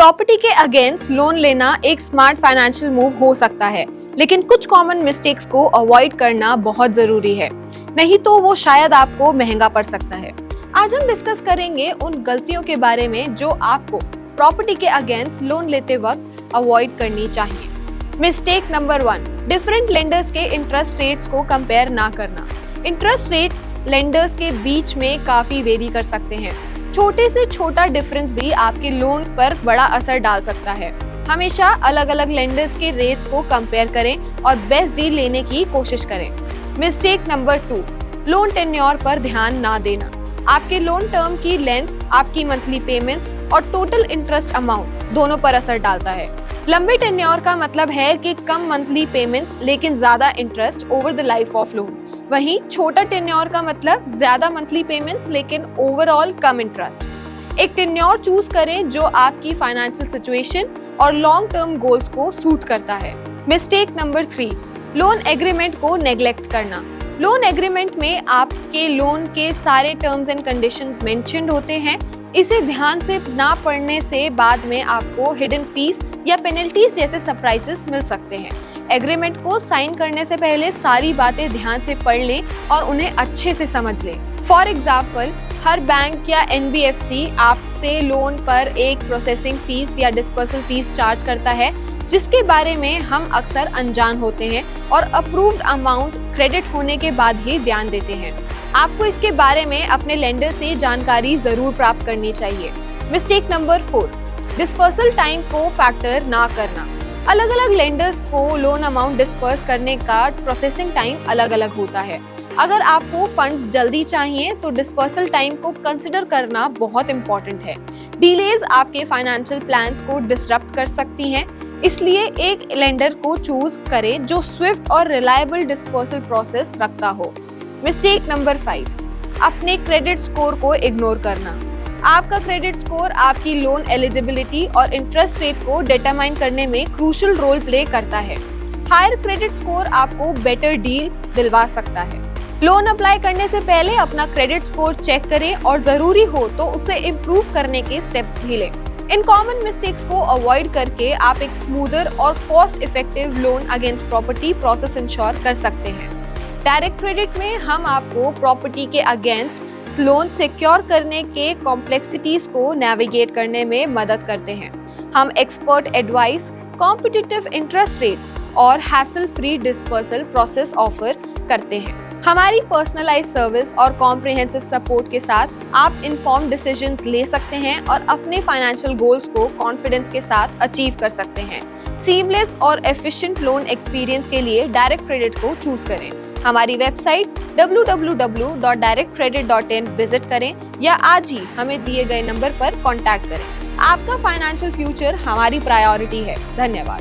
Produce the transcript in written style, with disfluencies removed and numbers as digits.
Property के against loan लेना एक स्मार्ट फाइनेंशियल मूव हो सकता है, लेकिन कुछ कॉमन मिस्टेक्स को अवॉइड करना बहुत जरूरी है, नहीं तो वो शायद आपको महंगा पड़ सकता है। आज हम डिस्कस करेंगे उन गलतियों के बारे में जो आपको प्रॉपर्टी के अगेंस्ट लोन लेते वक्त अवॉइड करनी चाहिए। मिस्टेक नंबर 1, डिफरेंट लेंडर्स के इंटरेस्ट रेट्स को कंपेयर ना करना। इंटरेस्ट रेट्स लेंडर्स के बीच में काफी वेरी कर सकते हैं। छोटे से छोटा डिफरेंस भी आपके लोन पर बड़ा असर डाल सकता है। हमेशा अलग अलग लेंडर्स के रेट्स को कंपेयर करें और बेस्ट डील लेने की कोशिश करें। मिस्टेक नंबर 2, लोन टेन्योर पर ध्यान ना देना। आपके लोन टर्म की लेंथ, आपकी मंथली पेमेंट्स और टोटल इंटरेस्ट अमाउंट दोनों पर असर डालता है। लंबे टेन्योर का मतलब है कि कम मंथली पेमेंट्स लेकिन ज्यादा interest over the life of loan. वहीं छोटा टेन्योर का मतलब ज्यादा मंथली पेमेंट्स लेकिन ओवरऑल कम इंटरेस्ट। एक टेन्योर चूज करें जो आपकी फाइनेंशियल सिचुएशन और लॉन्ग टर्म गोल्स को सूट करता है। मिस्टेक नंबर 3, लोन एग्रीमेंट को नेग्लेक्ट करना। लोन एग्रीमेंट में आपके लोन के सारे टर्म्स एंड कंडीशंस मेंशन्ड होते हैं। इसे ध्यान से ना पढ़ने से बाद में आपको हिडन फीस या पेनल्टीज जैसे सरप्राइजेस मिल सकते हैं। एग्रीमेंट को साइन करने से पहले सारी बातें ध्यान से पढ़ लें और उन्हें अच्छे से समझ लें। फॉर एग्जाम्पल, हर बैंक या NBFC आपसे लोन पर एक प्रोसेसिंग फीस या डिस्पर्सल फीस चार्ज करता है, जिसके बारे में हम अक्सर अनजान होते हैं और अप्रूव्ड अमाउंट क्रेडिट होने के बाद ही ध्यान देते हैं। आपको इसके बारे में अपने लेंडर से जानकारी जरूर प्राप्त करनी चाहिए। मिस्टेक नंबर 4, डिस्पर्सल टाइम को फैक्टर ना करना। अलग अलग लेंडर्स को लोन अमाउंट डिस्पर्स करने का प्रोसेसिंग टाइम अलग अलग होता है। अगर आपको फंड्स जल्दी चाहिए तो डिस्पर्सल टाइम को कंसिडर करना बहुत इंपॉर्टेंट है। डिलेज आपके फाइनेंशियल प्लान्स को डिसरप्ट कर सकती हैं, इसलिए एक लेंडर को चूज करें जो स्विफ्ट और रिलायबल डिस्पर्सल प्रोसेस रखता हो। मिस्टेक नंबर 5, अपने क्रेडिट स्कोर को इग्नोर करना। आपका क्रेडिट स्कोर आपकी लोन एलिजिबिलिटी और इंटरेस्ट रेट को डिटरमाइन करने में क्रूशियल रोल प्ले करता है। हायर क्रेडिट स्कोर आपको बेटर डील दिलवा सकता है। लोन अप्लाई करने से पहले अपना क्रेडिट स्कोर चेक करें और जरूरी हो तो उसे इम्प्रूव करने के स्टेप्स भी लें। इन कॉमन मिस्टेक्स को अवॉइड करके आप एक स्मूदर और cost effective loan against property process ensure कर सकते हैं। डायरेक्ट क्रेडिट में हम आपको प्रॉपर्टी के अगेंस्ट लोन सिक्योर करने के कॉम्प्लेक्सिटीज को नेविगेट करने में मदद करते हैं। हम expert advice, competitive interest rates और hassle free disbursal process offer करते हैं। हमारी पर्सनलाइज्ड सर्विस और कॉम्प्रिहेंसिव सपोर्ट के साथ आप इन्फॉर्म्ड डिसीजंस ले सकते हैं और अपने फाइनेंशियल गोल्स को कॉन्फिडेंस के साथ अचीव कर सकते हैं। सीमलेस और एफिशिएंट लोन एक्सपीरियंस के लिए डायरेक्ट क्रेडिट को चूज करें। हमारी वेबसाइट www.directcredit.in विजिट करें या आज ही हमें दिए गए नंबर पर कॉन्टैक्ट करें। आपका फाइनेंशियल फ्यूचर हमारी प्रायोरिटी है। धन्यवाद।